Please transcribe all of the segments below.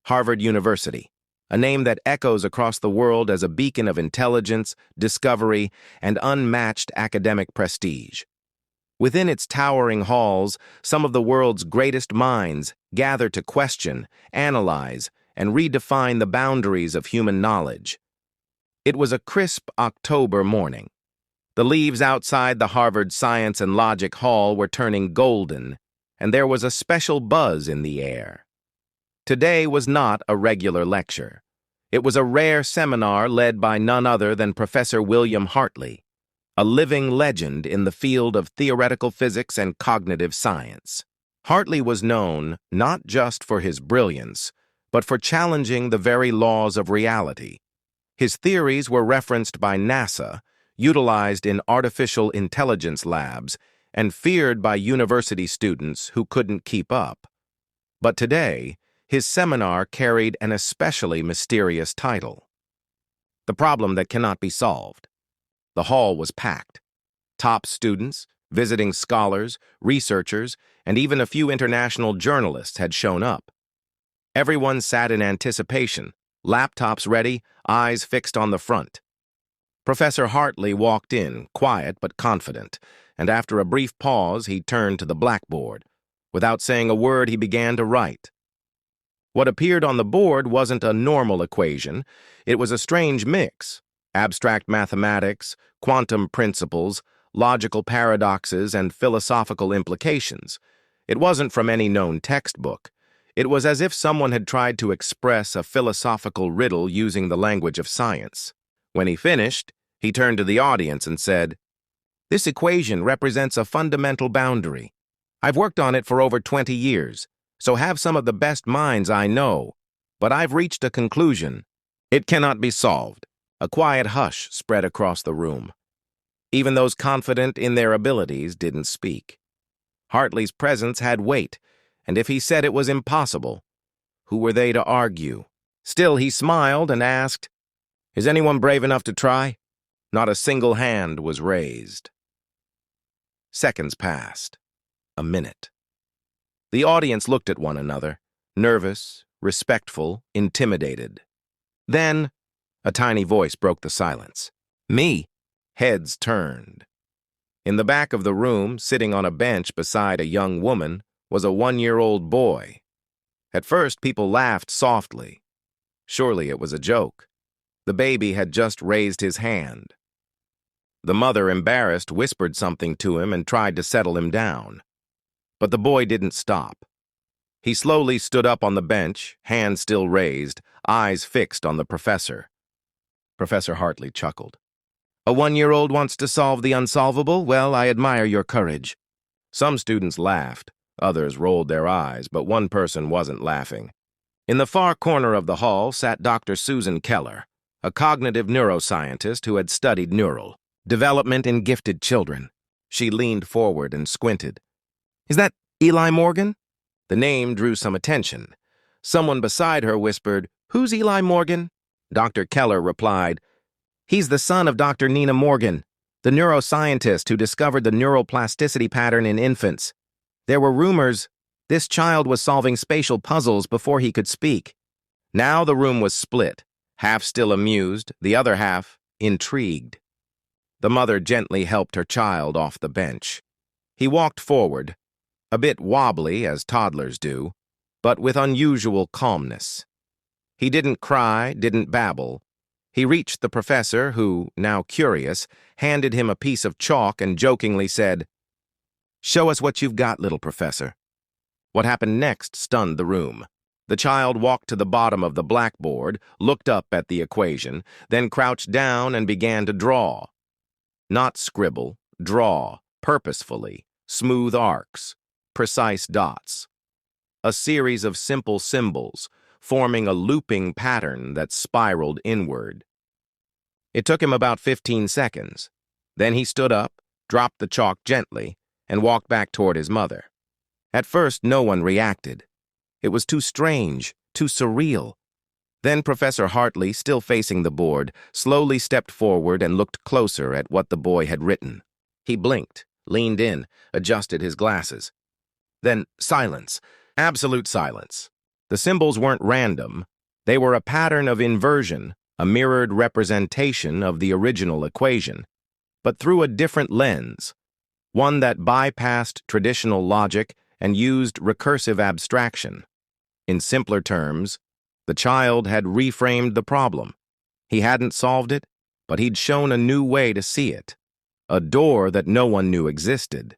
Harvard University, a name that echoes across the world as a beacon of intelligence, discovery, and unmatched academic prestige. Within its towering halls, some of the world's greatest minds gather to question, analyze, and redefine the boundaries of human knowledge. It was a crisp October morning. The leaves outside the Harvard Science and Logic Hall were turning golden, and there was a special buzz in the air. Today was not a regular lecture. It was a rare seminar led by none other than Professor William Hartley, a living legend in the field of theoretical physics and cognitive science. Hartley was known not just for his brilliance, but for challenging the very laws of reality. His theories were referenced by NASA, utilized in artificial intelligence labs, and feared by university students who couldn't keep up. But today, his seminar carried an especially mysterious title: The Problem That Cannot Be Solved. The hall was packed. Top students, visiting scholars, researchers, and even a few international journalists had shown up. Everyone sat in anticipation, laptops ready, eyes fixed on the front. Professor Hartley walked in, quiet but confident, and after a brief pause, he turned to the blackboard. Without saying a word, he began to write. What appeared on the board wasn't a normal equation. It was a strange mix: abstract mathematics, quantum principles, logical paradoxes, and philosophical implications. It wasn't from any known textbook. It was as if someone had tried to express a philosophical riddle using the language of science. When he finished, he turned to the audience and said, "This equation represents a fundamental boundary. I've worked on it for over 20 years, so have some of the best minds I know, but I've reached a conclusion. It cannot be solved." A quiet hush spread across the room. Even those confident in their abilities didn't speak. Hartley's presence had weight, and if he said it was impossible, who were they to argue? Still, he smiled and asked, "Is anyone brave enough to try?" Not a single hand was raised. Seconds passed. A minute. The audience looked at one another, nervous, respectful, intimidated. Then, a tiny voice broke the silence. "Me." Heads turned. In the back of the room, sitting on a bench beside a young woman, was a 1-year-old boy. At first, people laughed softly. Surely it was a joke. The baby had just raised his hand. The mother, embarrassed, whispered something to him and tried to settle him down. But the boy didn't stop. He slowly stood up on the bench, hand still raised, eyes fixed on the professor. Professor Hartley chuckled. "A 1-year-old wants to solve the unsolvable? Well, I admire your courage." Some students laughed, others rolled their eyes, but one person wasn't laughing. In the far corner of the hall sat Dr. Susan Keller, a cognitive neuroscientist who had studied neural development in gifted children. She leaned forward and squinted. "Is that Eli Morgan?" The name drew some attention. Someone beside her whispered, "Who's Eli Morgan?" Dr. Keller replied, "He's the son of Dr. Nina Morgan, the neuroscientist who discovered the neural plasticity pattern in infants. There were rumors this child was solving spatial puzzles before he could speak." Now the room was split, half still amused, the other half intrigued. The mother gently helped her child off the bench. He walked forward, a bit wobbly as toddlers do, but with unusual calmness. He didn't cry, didn't babble. He reached the professor who, now curious, handed him a piece of chalk and jokingly said, "Show us what you've got, little professor." What happened next stunned the room. The child walked to the bottom of the blackboard, looked up at the equation, then crouched down and began to draw. Not scribble, draw, purposefully, smooth arcs, precise dots. A series of simple symbols, forming a looping pattern that spiraled inward. It took him about 15 seconds. Then he stood up, dropped the chalk gently, and walked back toward his mother. At first, no one reacted. It was too strange, too surreal. Then Professor Hartley, still facing the board, slowly stepped forward and looked closer at what the boy had written. He blinked, leaned in, adjusted his glasses. Then silence, absolute silence. The symbols weren't random. They were a pattern of inversion, a mirrored representation of the original equation, but through a different lens, one that bypassed traditional logic and used recursive abstraction. In simpler terms, the child had reframed the problem. He hadn't solved it, but he'd shown a new way to see it, a door that no one knew existed.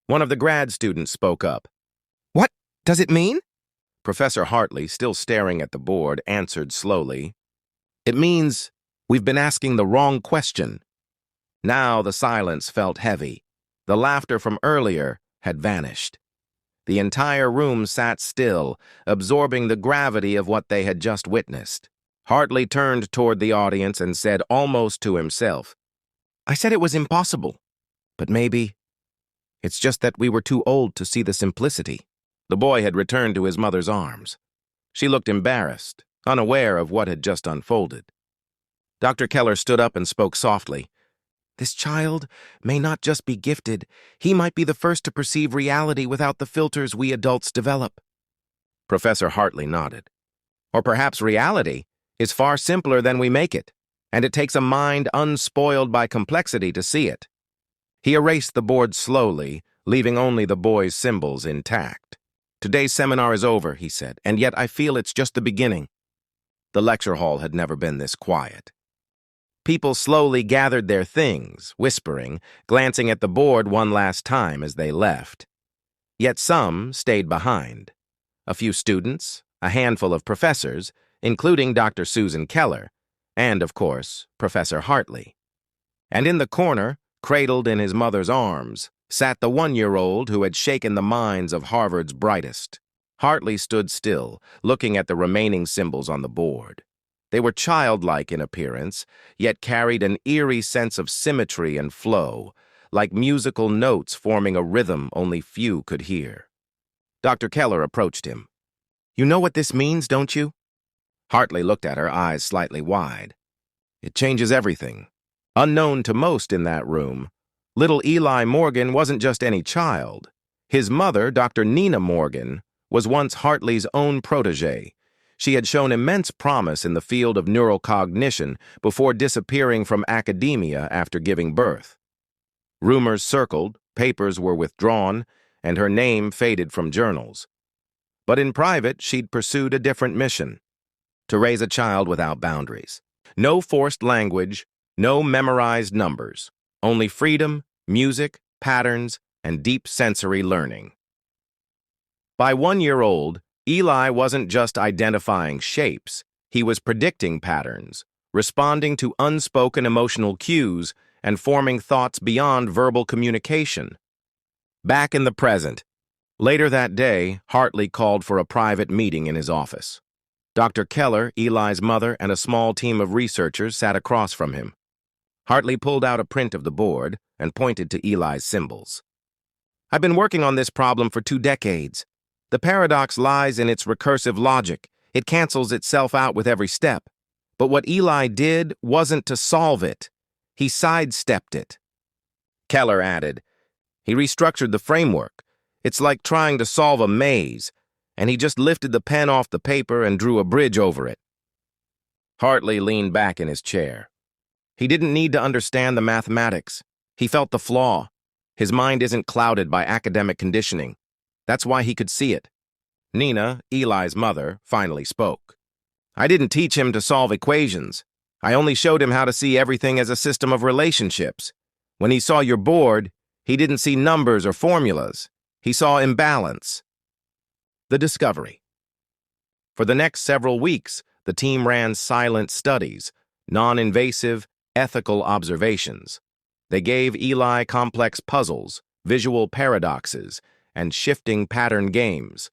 One of the grad students spoke up. "What does it mean?" Professor Hartley, still staring at the board, answered slowly. "It means we've been asking the wrong question." Now the silence felt heavy. The laughter from earlier had vanished. The entire room sat still, absorbing the gravity of what they had just witnessed. Hartley turned toward the audience and said almost to himself, "I said it was impossible, but maybe it's just that we were too old to see the simplicity." The boy had returned to his mother's arms. She looked embarrassed, unaware of what had just unfolded. Dr. Keller stood up and spoke softly. "This child may not just be gifted, he might be the first to perceive reality without the filters we adults develop." Professor Hartley nodded. "Or perhaps reality is far simpler than we make it, and it takes a mind unspoiled by complexity to see it." He erased the board slowly, leaving only the boy's symbols intact. "Today's seminar is over," he said, "and yet I feel it's just the beginning." The lecture hall had never been this quiet. People slowly gathered their things, whispering, glancing at the board one last time as they left. Yet some stayed behind. A few students, a handful of professors, including Dr. Susan Keller, and, of course, Professor Hartley. And in the corner, cradled in his mother's arms, sat the 1-year-old who had shaken the minds of Harvard's brightest. Hartley stood still, looking at the remaining symbols on the board. They were childlike in appearance, yet carried an eerie sense of symmetry and flow, like musical notes forming a rhythm only few could hear. Dr. Keller approached him. "You know what this means, don't you?" Hartley looked at her, eyes slightly wide. "It changes everything." Unknown to most in that room, little Eli Morgan wasn't just any child. His mother, Dr. Nina Morgan, was once Hartley's own protege. She had shown immense promise in the field of neural cognition before disappearing from academia after giving birth. Rumors circled, papers were withdrawn, and her name faded from journals. But in private, she'd pursued a different mission: to raise a child without boundaries. No forced language, no memorized numbers. Only freedom, music, patterns, and deep sensory learning. By 1-year-old, Eli wasn't just identifying shapes, he was predicting patterns, responding to unspoken emotional cues, and forming thoughts beyond verbal communication. Back in the present, later that day, Hartley called for a private meeting in his office. Dr. Keller, Eli's mother, and a small team of researchers sat across from him. Hartley pulled out a print of the board and pointed to Eli's symbols. "I've been working on this problem for 2 decades. The paradox lies in its recursive logic. It cancels itself out with every step. But what Eli did wasn't to solve it. He sidestepped it." Keller added, "He restructured the framework. It's like trying to solve a maze, and he just lifted the pen off the paper and drew a bridge over it." Hartley leaned back in his chair. He didn't need to understand the mathematics. He felt the flaw. His mind isn't clouded by academic conditioning. That's why he could see it. Nina, Eli's mother, finally spoke. "I didn't teach him to solve equations. I only showed him how to see everything as a system of relationships. When he saw your board, he didn't see numbers or formulas. He saw imbalance." The discovery. For the next several weeks, the team ran silent studies, non-invasive, ethical observations. They gave Eli complex puzzles, visual paradoxes, and shifting pattern games.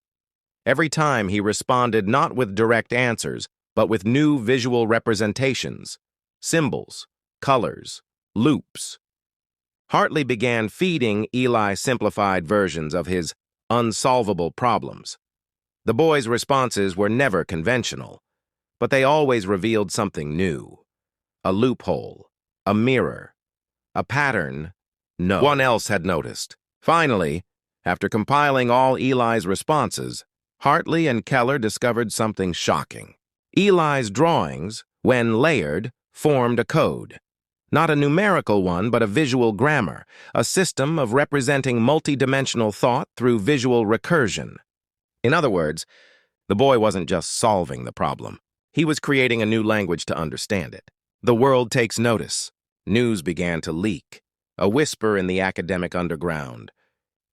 Every time he responded not with direct answers, but with new visual representations, symbols, colors, loops. Hartley began feeding Eli simplified versions of his unsolvable problems. The boy's responses were never conventional, but they always revealed something new. A loophole, a mirror, a pattern no one else had noticed. Finally, after compiling all Eli's responses, Hartley and Keller discovered something shocking. Eli's drawings, when layered, formed a code. Not a numerical one, but a visual grammar, a system of representing multidimensional thought through visual recursion. In other words, the boy wasn't just solving the problem. He was creating a new language to understand it. The world takes notice. News began to leak. A whisper in the academic underground.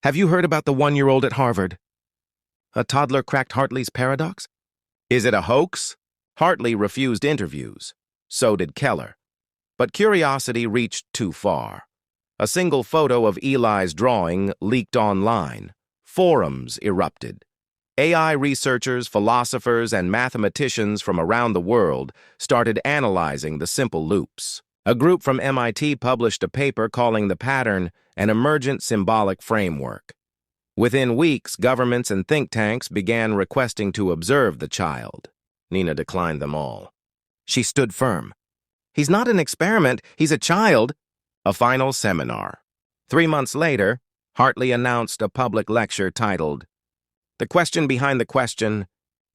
Have you heard about the 1-year-old at Harvard? A toddler cracked Hartley's paradox? Is it a hoax? Hartley refused interviews. So did Keller. But curiosity reached too far. A single photo of Eli's drawing leaked online. Forums erupted. AI researchers, philosophers, and mathematicians from around the world started analyzing the simple loops. A group from MIT published a paper calling the pattern an emergent symbolic framework. Within weeks, governments and think tanks began requesting to observe the child. Nina declined them all. She stood firm. He's not an experiment, he's a child. A final seminar. 3 months later, Hartley announced a public lecture titled, "The Question Behind the Question."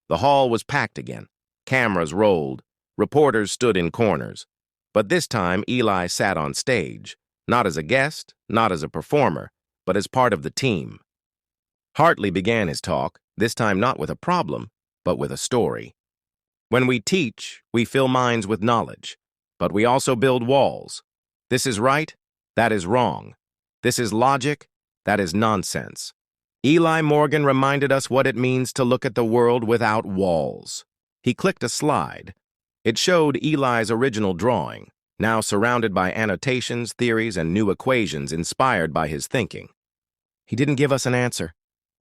The hall was packed again. Cameras rolled. Reporters stood in corners. But this time, Eli sat on stage, not as a guest, not as a performer, but as part of the team. Hartley began his talk, this time not with a problem, but with a story. When we teach, we fill minds with knowledge, but we also build walls. This is right, that is wrong. This is logic, that is nonsense. Eli Morgan reminded us what it means to look at the world without walls. He clicked a slide. It showed Eli's original drawing, now surrounded by annotations, theories, and new equations inspired by his thinking. He didn't give us an answer.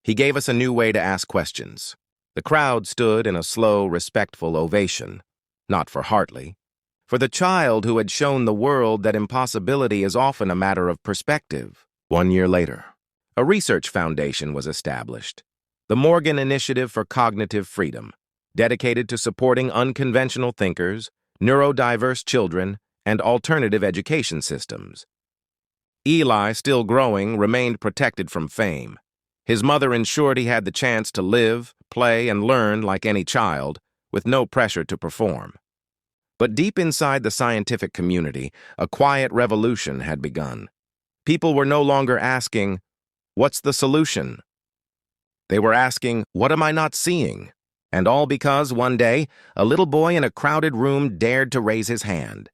He gave us a new way to ask questions. The crowd stood in a slow, respectful ovation. Not for Hartley. For the child who had shown the world that impossibility is often a matter of perspective. 1 year later, a research foundation was established. The Morgan Initiative for Cognitive Freedom, dedicated to supporting unconventional thinkers, neurodiverse children, and alternative education systems. Eli, still growing, remained protected from fame. His mother ensured he had the chance to live, play, and learn like any child, with no pressure to perform. But deep inside the scientific community, a quiet revolution had begun. People were no longer asking, "What's the solution?" They were asking, "What am I not seeing?" And all because, one day, a little boy in a crowded room dared to raise his hand.